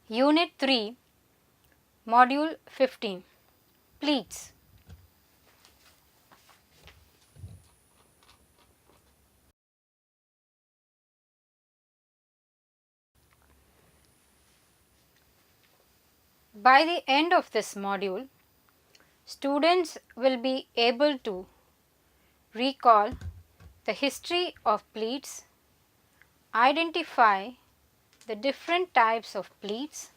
Unit 3, Module 15, Pleats. By the end of this module, students will be able to recall the history of pleats, identify the different types of pleats,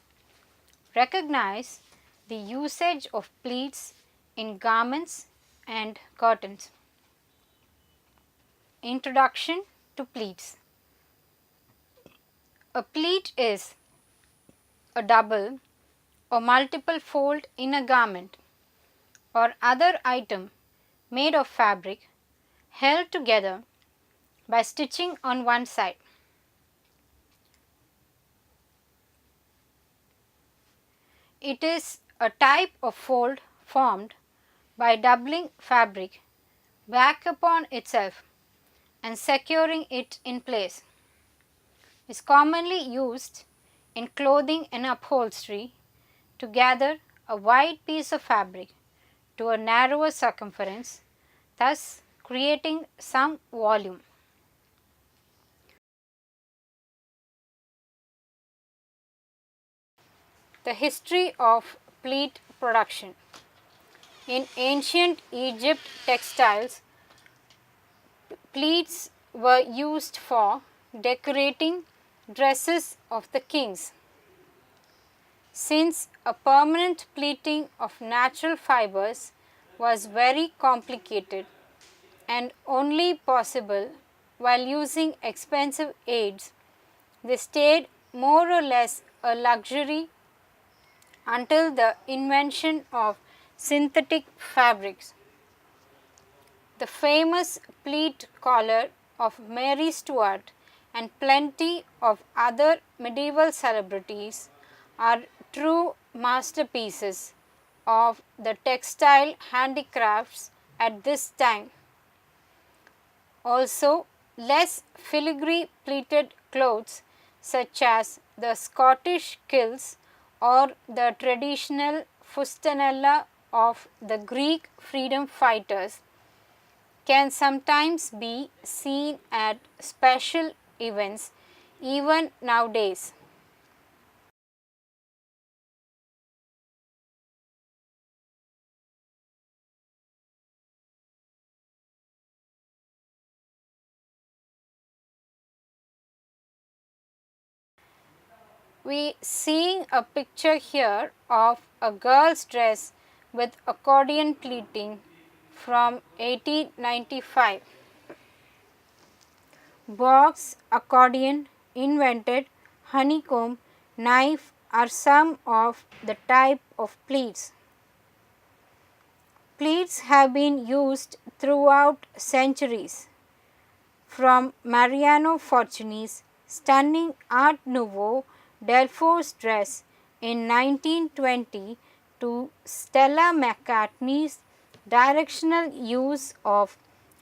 recognize the usage of pleats in garments and curtains. Introduction to pleats. A pleat is a double or multiple fold in a garment or other item made of fabric held together by stitching on one side. It is a type of fold formed by doubling fabric back upon itself and securing it in place. It is commonly used in clothing and upholstery to gather a wide piece of fabric to a narrower circumference, thus creating some volume. The history of pleat production. In ancient Egypt textiles, pleats were used for decorating dresses of the kings. Since a permanent pleating of natural fibers was very complicated and only possible while using expensive aids, they stayed more or less a luxury until the invention of synthetic fabrics. The famous pleat collar of Mary Stuart and plenty of other medieval celebrities are true masterpieces of the textile handicrafts at this time. Also, less filigree pleated clothes such as the Scottish kilts or the traditional fustanella of the Greek freedom fighters can sometimes be seen at special events even nowadays. We seeing a picture here of a girl's dress with accordion pleating from 1895. Box, accordion, invented, honeycomb, knife are some of the type of pleats. Pleats have been used throughout centuries, from Mariano Fortuny's stunning Art Nouveau Delphos dress in 1920 to Stella McCartney's directional use of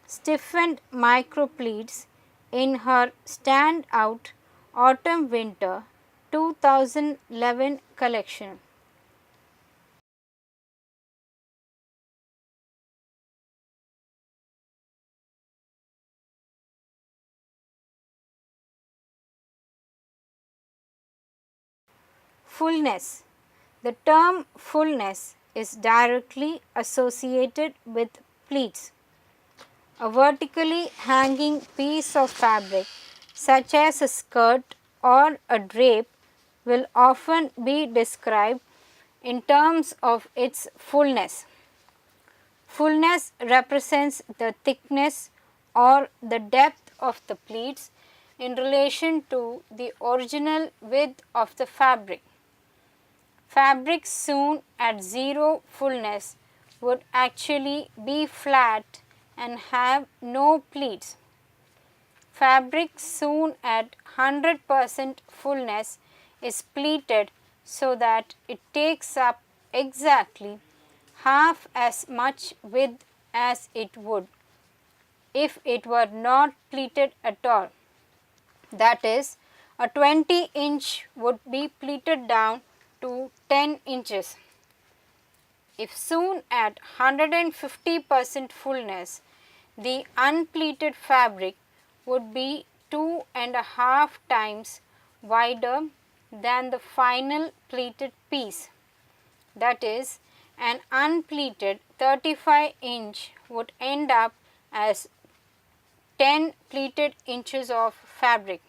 stiffened micro pleats in her standout Autumn Winter 2011 collection. Fullness. The term fullness is directly associated with pleats. A vertically hanging piece of fabric such as a skirt or a drape will often be described in terms of its fullness. Fullness represents the thickness or the depth of the pleats in relation to the original width of the fabric. Fabric sewn at zero fullness would actually be flat and have no pleats. Fabric sewn at 100% fullness is pleated so that it takes up exactly half as much width as it would if it were not pleated at all. That is, A 20-inch would be pleated down to 10 inches. If sewn at 150% fullness, the unpleated fabric would be 2.5 times wider than the final pleated piece. That is, an unpleated 35-inch would end up as 10 pleated inches of fabric.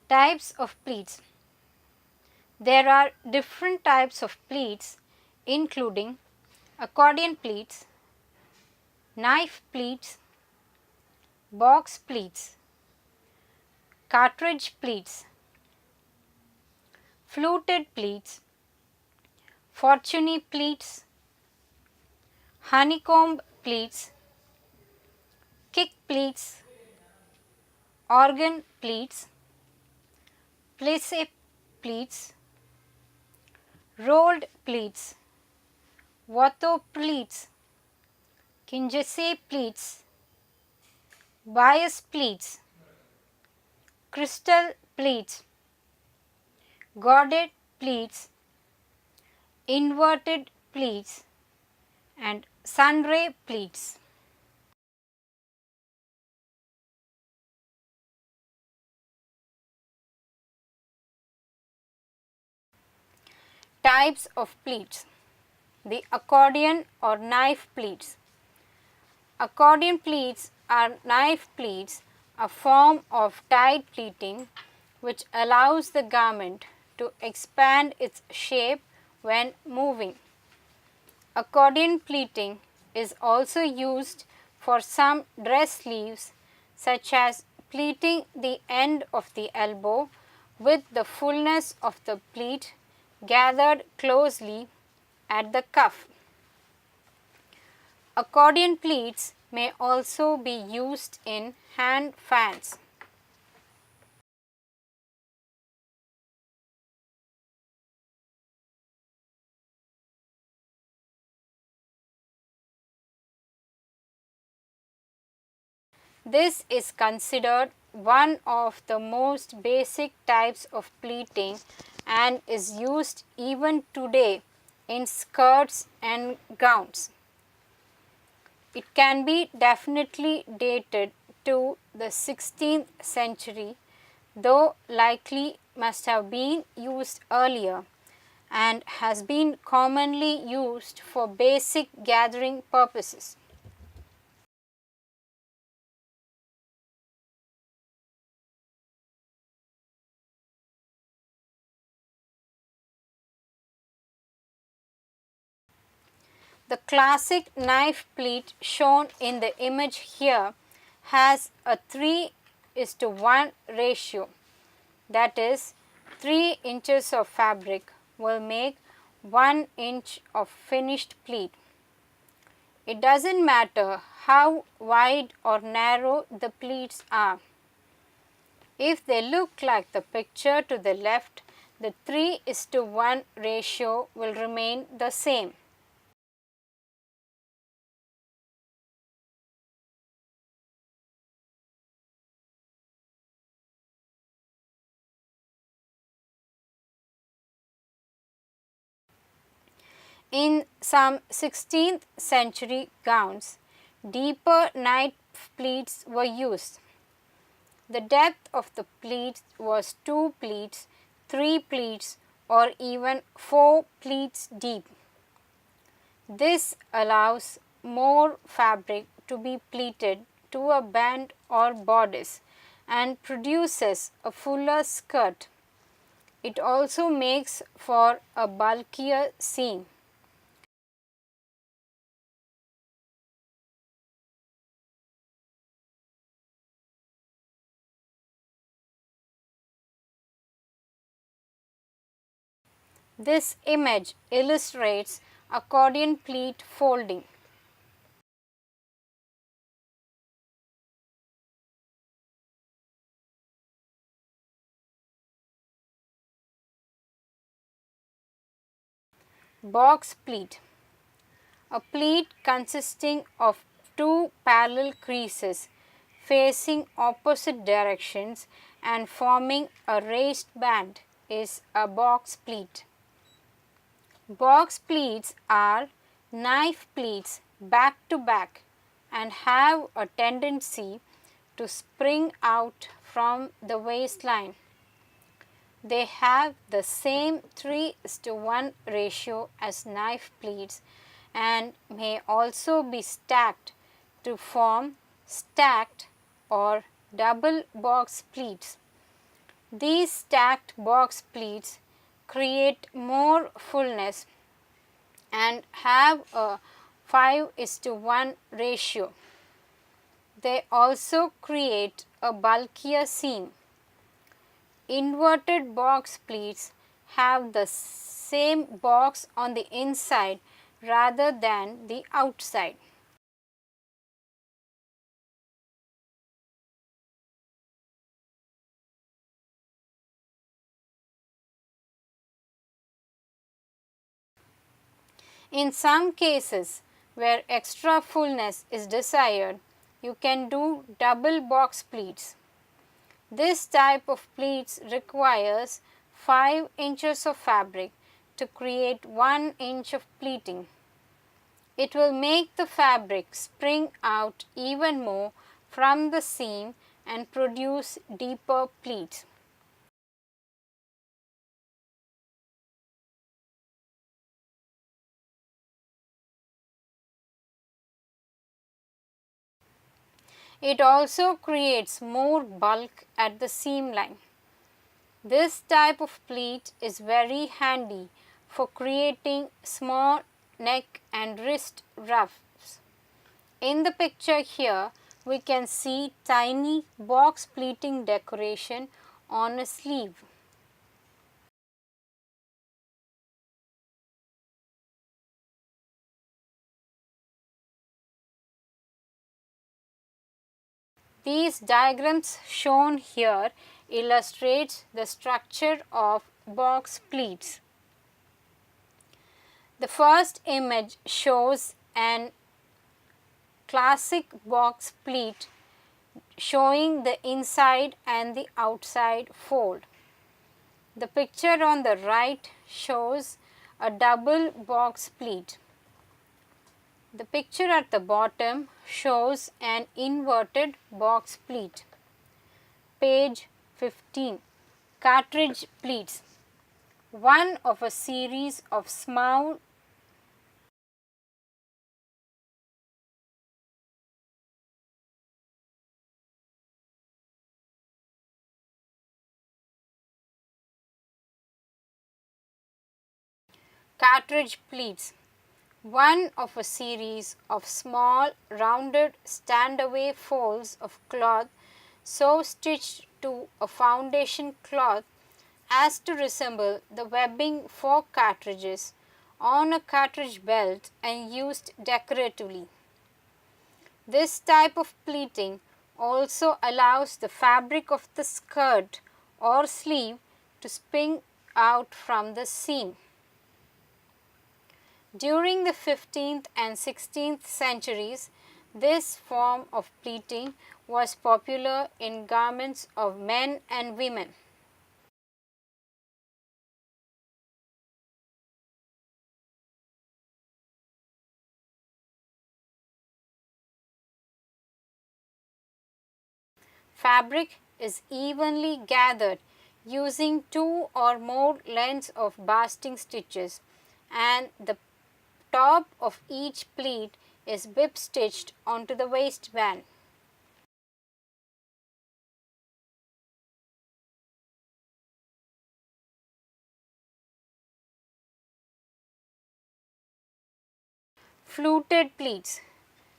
Types of pleats. There are different types of pleats including accordion pleats, knife pleats, box pleats, cartridge pleats, fluted pleats, fortuny pleats, honeycomb pleats, kick pleats, organ pleats, Plissé pleats, rolled pleats, Watteau pleats, Kingussie pleats, bias pleats, crystal pleats, Godet pleats, inverted pleats, and Sunray pleats. Types of pleats. The accordion or knife pleats. Accordion pleats are knife pleats, a form of tied pleating which allows the garment to expand its shape when moving. Accordion pleating is also used for some dress sleeves, such as pleating the end of the elbow with the fullness of the pleat gathered closely at the cuff. Accordion pleats may also be used in hand fans. This is considered one of the most basic types of pleating and is used even today in skirts and gowns. It can be definitely dated to the 16th century, though likely must have been used earlier, and has been commonly used for basic gathering purposes. The classic knife pleat shown in the image here has a 3:1 ratio. That is, 3 inches of fabric will make 1 inch of finished pleat. It doesn't matter how wide or narrow the pleats are. If they look like the picture to the left, the 3:1 ratio will remain the same. In some 16th century gowns, deeper knife pleats were used. The depth of the pleats was 2 pleats, 3 pleats, or even 4 pleats deep. This allows more fabric to be pleated to a band or bodice and produces a fuller skirt. It also makes for a bulkier seam. This image illustrates accordion pleat folding. Box pleat. A pleat consisting of two parallel creases facing opposite directions and forming a raised band is a box pleat. Box pleats are knife pleats back to back and have a tendency to spring out from the waistline. They have the same 3:1 ratio as knife pleats and may also be stacked to form stacked or double box pleats. These stacked box pleats create more fullness and have a 5:1 ratio. They also create a bulkier seam. Inverted box pleats have the same box on the inside rather than the outside. In some cases where extra fullness is desired, you can do double box pleats. This type of pleats requires 5 inches of fabric to create 1 inch of pleating. It will make the fabric spring out even more from the seam and produce deeper pleats. It also creates more bulk at the seam line. This type of pleat is very handy for creating small neck and wrist ruffs. In the picture here, we can see tiny box pleating decoration on a sleeve. These diagrams shown here illustrates the structure of box pleats. The first image shows an classic box pleat showing the inside and the outside fold. The picture on the right shows a double box pleat. The picture at the bottom shows an inverted box pleat. Page 15. Cartridge pleats. One of a series of small cartridge pleats. One of a series of small rounded stand-away folds of cloth so stitched to a foundation cloth as to resemble the webbing for cartridges on a cartridge belt and used decoratively. This type of pleating also allows the fabric of the skirt or sleeve to spring out from the seam. During the 15th and 16th centuries, this form of pleating was popular in garments of men and women. Fabric is evenly gathered using 2 or more lengths of basting stitches, and the top of each pleat is bib stitched onto the waistband. Fluted pleats.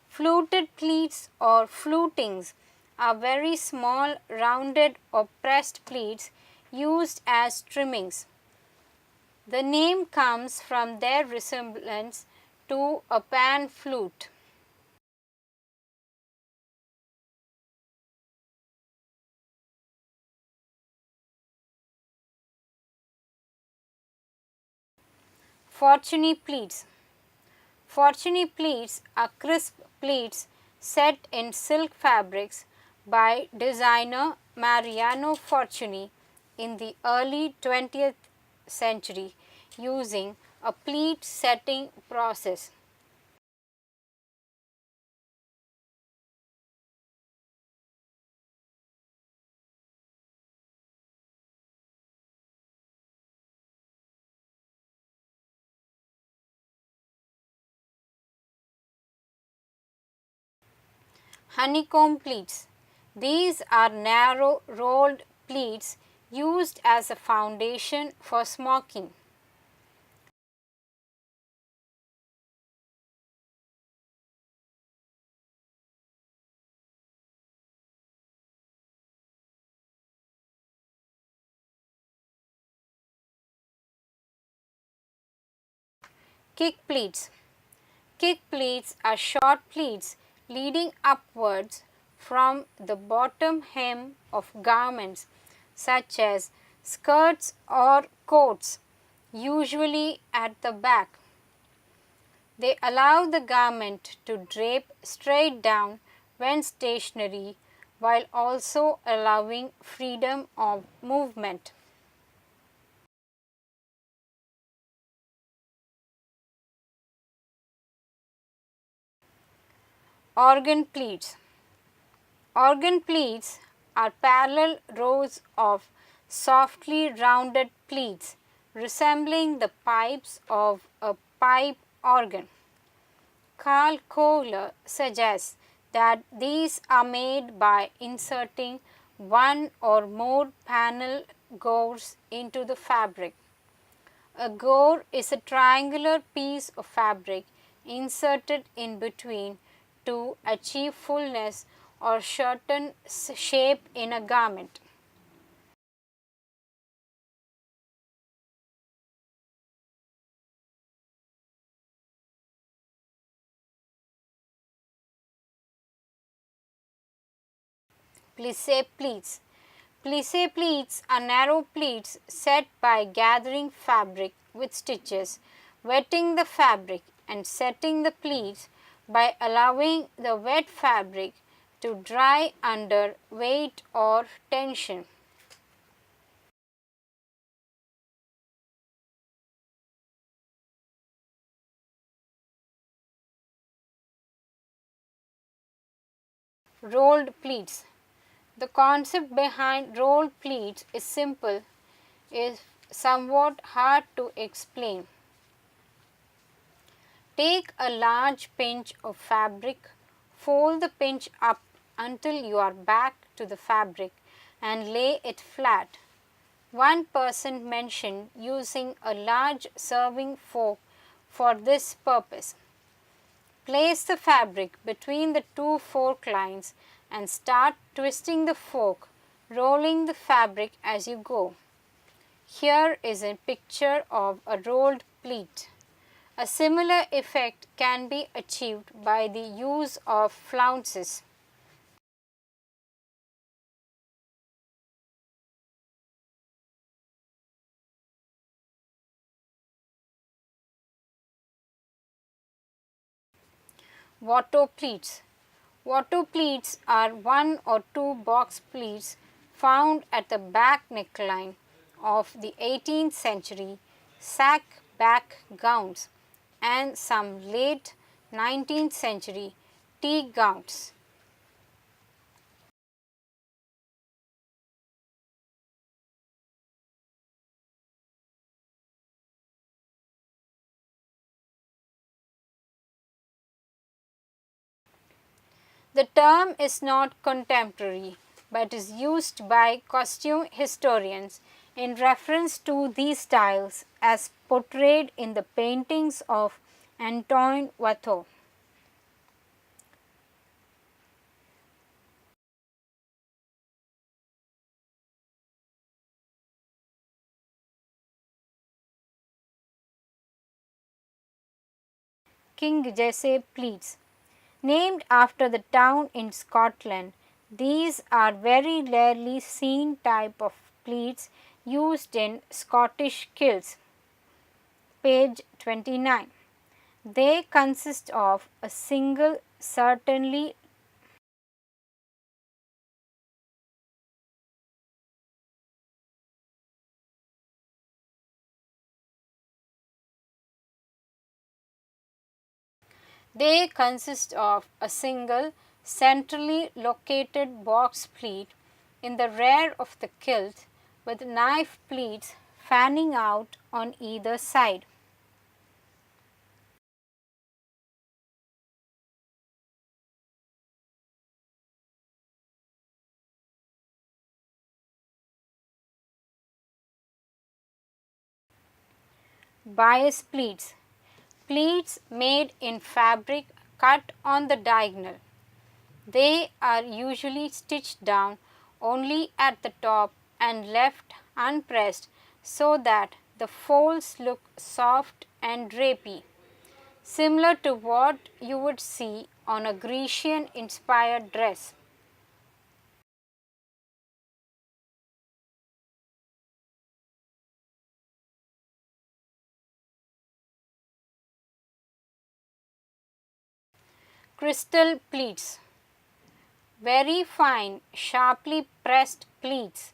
Fluted pleats or flutings are very small rounded or pressed pleats used as trimmings. The name comes from their resemblance to a pan flute. Fortuny pleats. Fortuny pleats are crisp pleats set in silk fabrics by designer Mariano Fortuny in the early 20th century using a pleat setting process. Honeycomb pleats. These are narrow rolled pleats used as a foundation for smocking. Kick pleats. Kick pleats are short pleats leading upwards from the bottom hem of garments such as skirts or coats, usually at the back. They allow the garment to drape straight down when stationary while also allowing freedom of movement. Organ pleats. Organ pleats are parallel rows of softly rounded pleats resembling the pipes of a pipe organ. Carl Kohler suggests that these are made by inserting one or more panel gores into the fabric. A gore is a triangular piece of fabric inserted in between to achieve fullness or certain shape in a garment. Plissé pleats. Plissé pleats are narrow pleats set by gathering fabric with stitches, wetting the fabric and setting the pleats by allowing the wet fabric to dry under weight or tension. Rolled pleats. The concept behind rolled pleats is simple, is somewhat hard to explain. Take a large pinch of fabric, fold the pinch up until you are back to the fabric and lay it flat. One person mentioned using a large serving fork for this purpose. Place the fabric between the two fork lines and start twisting the fork, rolling the fabric as you go. Here is a picture of a rolled pleat. A similar effect can be achieved by the use of flounces. Watteau pleats. Watteau pleats are one or two box pleats found at the back neckline of the 18th century sack back gowns and some late 19th century tea gowns. The term is not contemporary but is used by costume historians in reference to these styles as portrayed in the paintings of Antoine Watteau. Kingussie Pleats. Named after the town in Scotland, these are very rarely seen type of pleats used in Scottish kilts. Page 29. They consist of a single certainly They consist of a single centrally located box pleat in the rear of the kilt with knife pleats fanning out on either side. Bias pleats. Pleats made in fabric cut on the diagonal. They are usually stitched down only at the top and left unpressed so that the folds look soft and drapey, similar to what you would see on a Grecian inspired dress. Crystal pleats. Very fine, sharply pressed pleats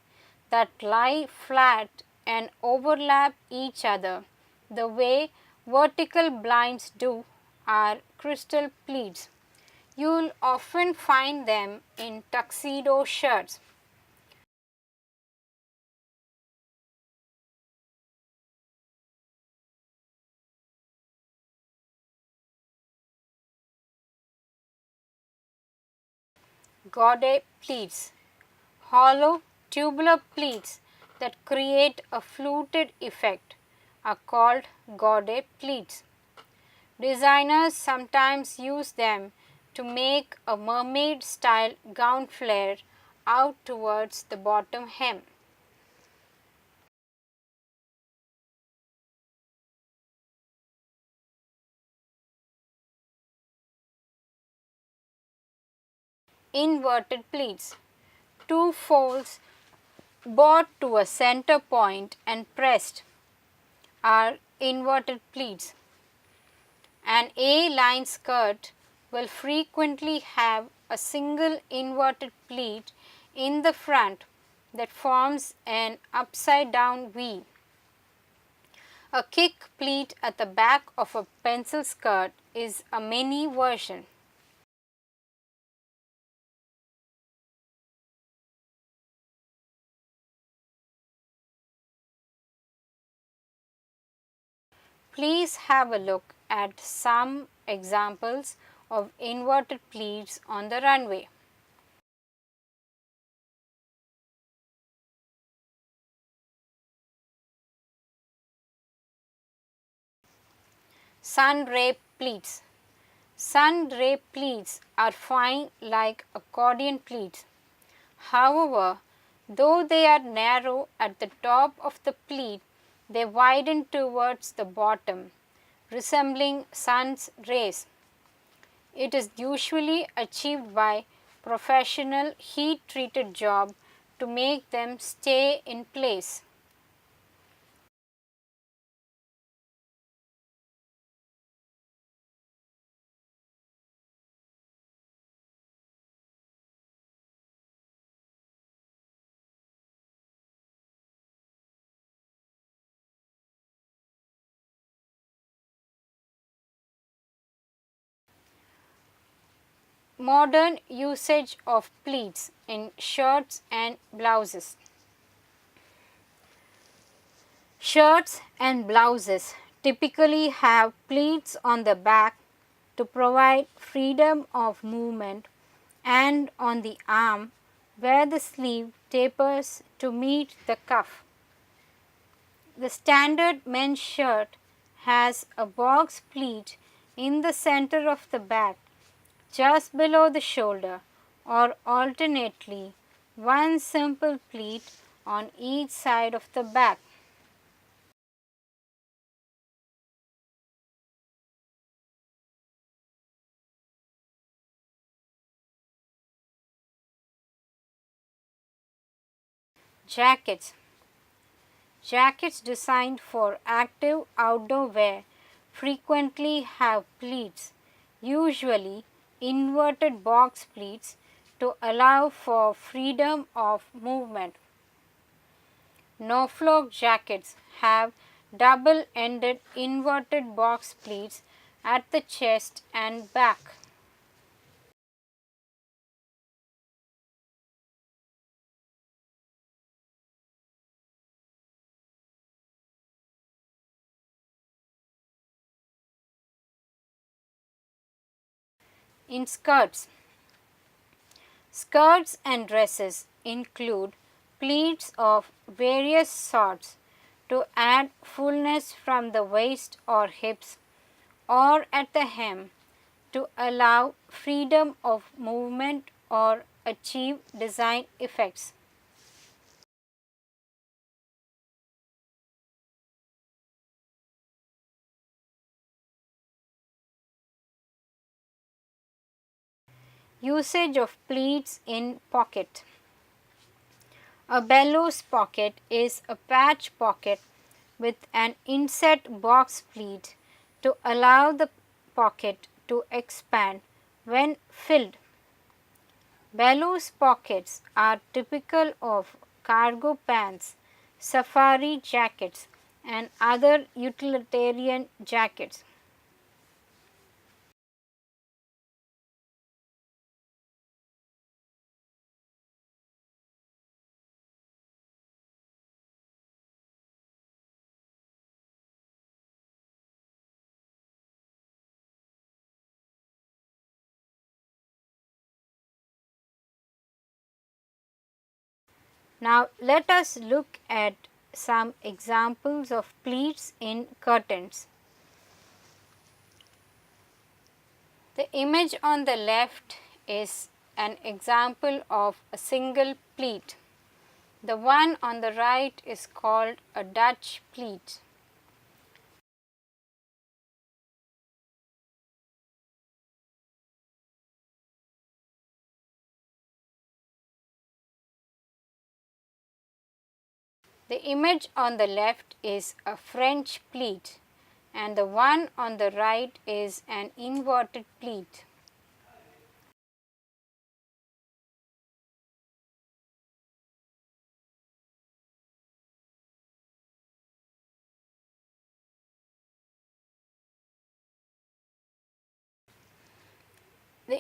that lie flat and overlap each other the way vertical blinds do are crystal pleats. You'll often find them in tuxedo shirts. Godet pleats. Hollow tubular pleats that create a fluted effect are called Godet pleats. Designers sometimes use them to make a mermaid style gown flare out towards the bottom hem. Inverted pleats. Two folds brought to a center point and pressed are inverted pleats. An A-line skirt will frequently have a single inverted pleat in the front that forms an upside down V. A kick pleat at the back of a pencil skirt is a mini version. Please have a look at some examples of inverted pleats on the runway. Sunray pleats. Sunray pleats are fine like accordion pleats. However, though they are narrow at the top of the pleat, they widen towards the bottom, resembling sun's rays. It is usually achieved by professional heat-treated job to make them stay in place. Modern usage of pleats in shirts and blouses. Shirts and blouses typically have pleats on the back to provide freedom of movement and on the arm where the sleeve tapers to meet the cuff. The standard men's shirt has a box pleat in the center of the back just below the shoulder or alternately one simple pleat on each side of the back. Jackets. Jackets designed for active outdoor wear frequently have pleats, usually inverted box pleats, to allow for freedom of movement. Norfolk jackets have double-ended inverted box pleats at the chest and back. In skirts, skirts and dresses include pleats of various sorts to add fullness from the waist or hips or at the hem to allow freedom of movement or achieve design effects. Usage of pleats in pocket. A bellows pocket is a patch pocket with an inset box pleat to allow the pocket to expand when filled. Bellows pockets are typical of cargo pants, safari jackets, and other utilitarian jackets. Now let us look at some examples of pleats in curtains. The image on the left is an example of a single pleat. The one on the right is called a Dutch pleat. The image on the left is a French pleat and the one on the right is an inverted pleat.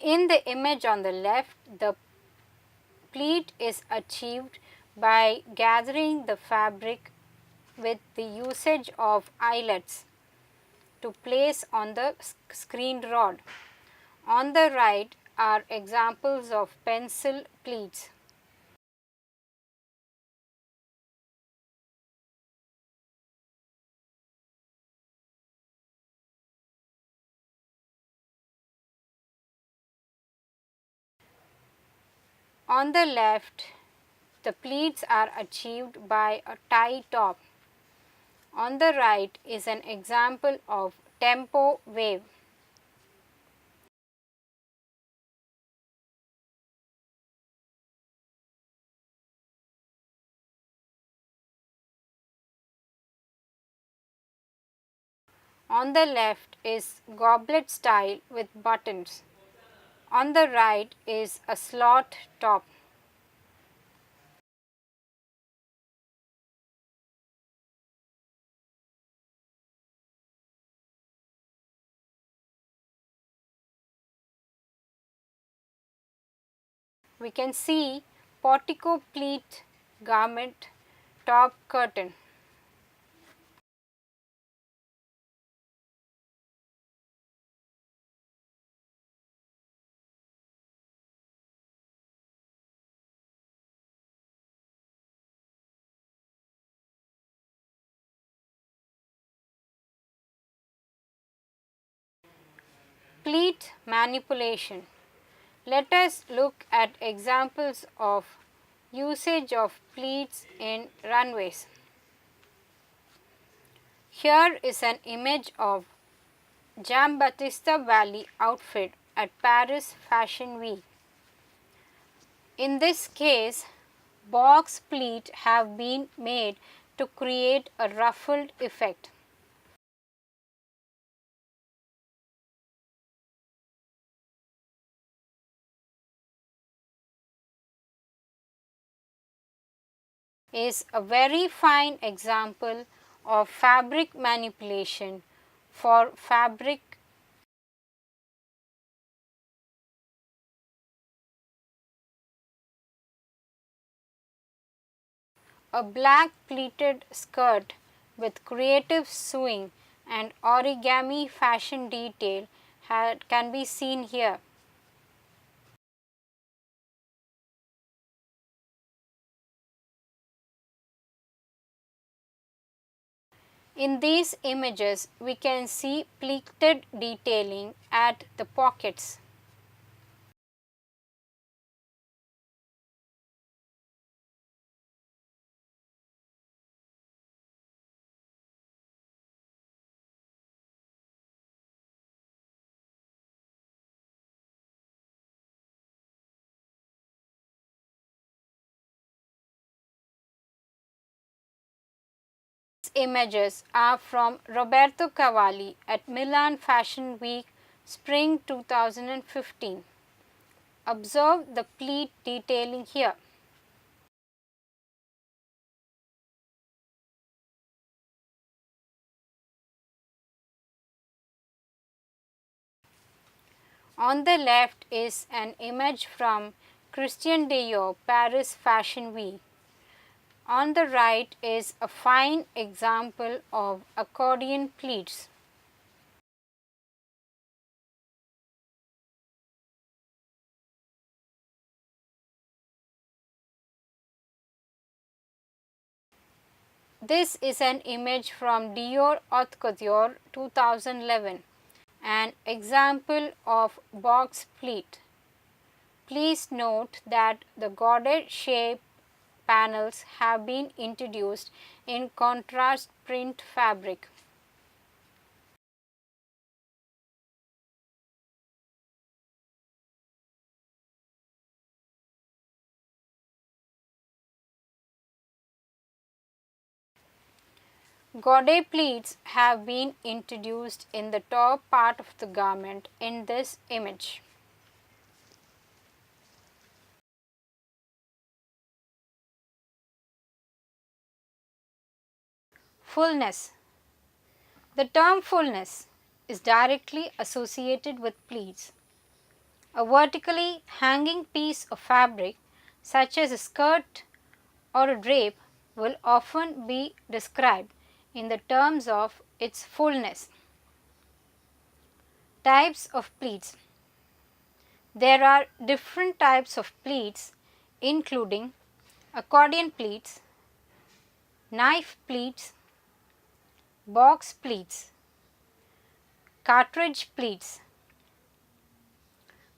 In the image on the left, the pleat is achieved by gathering the fabric with the usage of eyelets to place on the screened rod. On the right are examples of pencil pleats. On the left, the pleats are achieved by a tie top. On the right is an example of tempo wave. On the left is goblet style with buttons. On the right is a slot top. We can see portico pleat garment top curtain. Pleat manipulation. Let us look at examples of usage of pleats in runways. Here is an image of Giambattista Valli outfit at Paris Fashion Week. In this case, box pleat have been made to create a ruffled effect. is a very fine example of fabric manipulation for fabric. A black pleated skirt with creative sewing and origami fashion detail can be seen here. In these images, we can see pleated detailing at the pockets. These images are from Roberto Cavalli at Milan Fashion Week Spring 2015. Observe the pleat detailing here. On the left is an image from Christian Dior Paris Fashion Week. On the right is a fine example of accordion pleats. This is an image from Dior Haute Couture 2011, an example of box pleat. Please note that the Godet shape panels have been introduced in contrast print fabric. Godet pleats have been introduced in the top part of the garment in this image. Fullness. The term fullness is directly associated with pleats. A vertically hanging piece of fabric, such as a skirt or a drape, will often be described in the terms of its fullness. Types of pleats. There are different types of pleats, including accordion pleats, knife pleats, box pleats, cartridge pleats,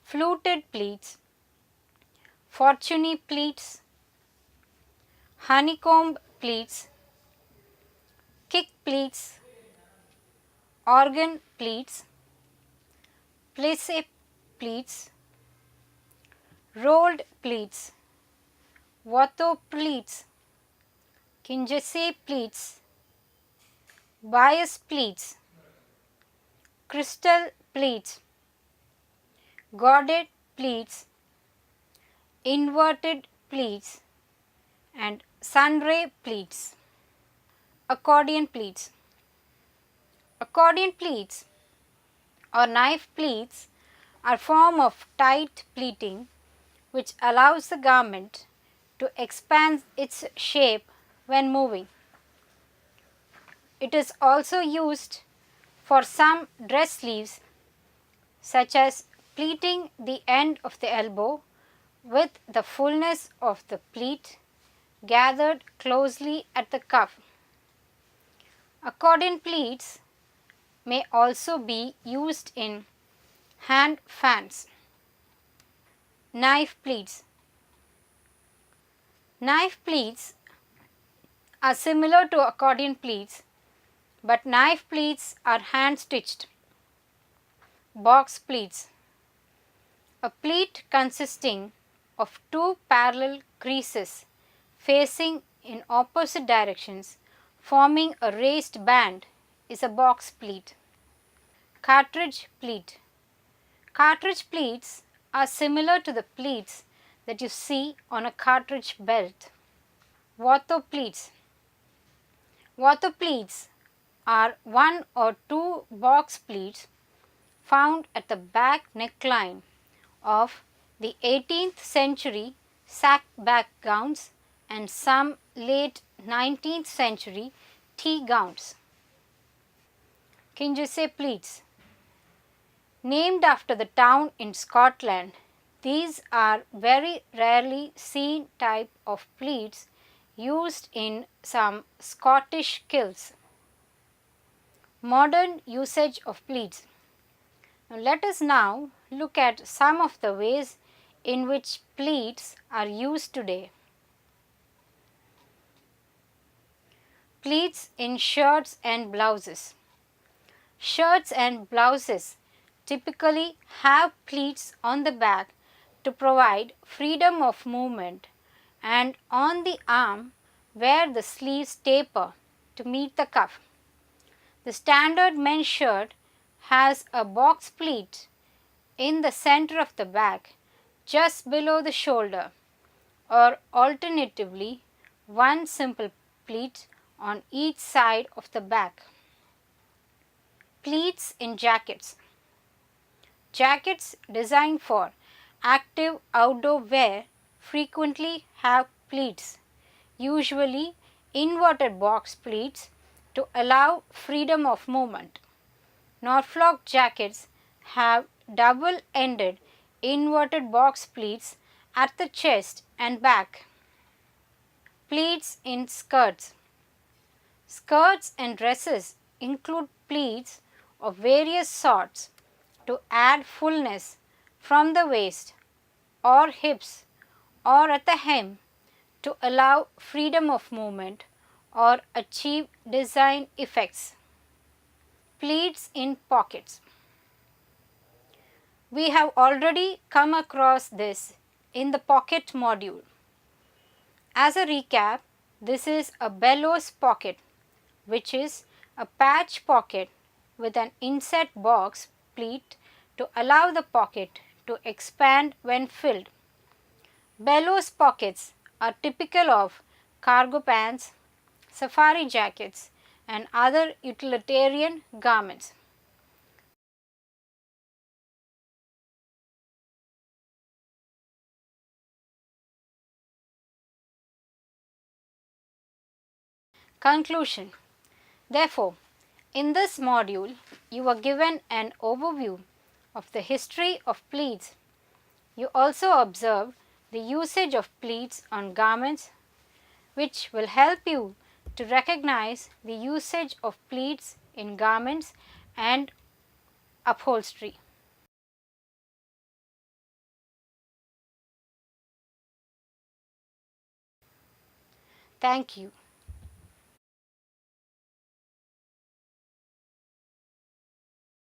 fluted pleats, Fortuny pleats, honeycomb pleats, kick pleats, organ pleats, Plissé pleats, rolled pleats, Watteau pleats, Kingussie pleats, bias pleats, crystal pleats, Godet pleats, inverted pleats, and Sunray pleats. Accordion pleats. Accordion pleats or knife pleats are form of tight pleating which allows the garment to expand its shape when moving. It is also used for some dress sleeves, such as pleating the end of the elbow with the fullness of the pleat gathered closely at the cuff. Accordion pleats may also be used in hand fans. Knife pleats. Knife pleats are similar to accordion pleats, but knife pleats are hand stitched. Box pleats. A pleat consisting of two parallel creases facing in opposite directions forming a raised band is a box pleat. Cartridge pleat. Cartridge pleats are similar to the pleats that you see on a cartridge belt. Watteau Pleats. Watteau Pleats are one or two box pleats found at the back neckline of the 18th century sack back gowns and some late 19th century tea gowns. Kingussie Pleats. Named after the town in Scotland, these are very rarely seen type of pleats used in some Scottish kilts. Modern usage of pleats. Now let us now look at some of the ways in which pleats are used today. Pleats in shirts and blouses. Shirts and blouses typically have pleats on the back to provide freedom of movement and on the arm where the sleeves taper to meet the cuff. The standard men's shirt has a box pleat in the center of the back just below the shoulder, or alternatively one simple pleat on each side of the back. Pleats in jackets. Jackets designed for active outdoor wear frequently have pleats, usually inverted box pleats to allow freedom of movement. Norfolk jackets have double-ended inverted box pleats at the chest and back. Pleats in skirts. Skirts and dresses include pleats of various sorts to add fullness from the waist or hips or at the hem to allow freedom of movement or achieve design effects. Pleats in pockets. We have already come across this in the pocket module. As a recap, this is a bellows pocket, which is a patch pocket with an inset box pleat to allow the pocket to expand when filled. Bellows pockets are typical of cargo pants, safari jackets, and other utilitarian garments. Conclusion. Therefore, in this module, you are given an overview of the history of pleats. You also observe the usage of pleats on garments, which will help you to recognize the usage of pleats in garments and upholstery. Thank you.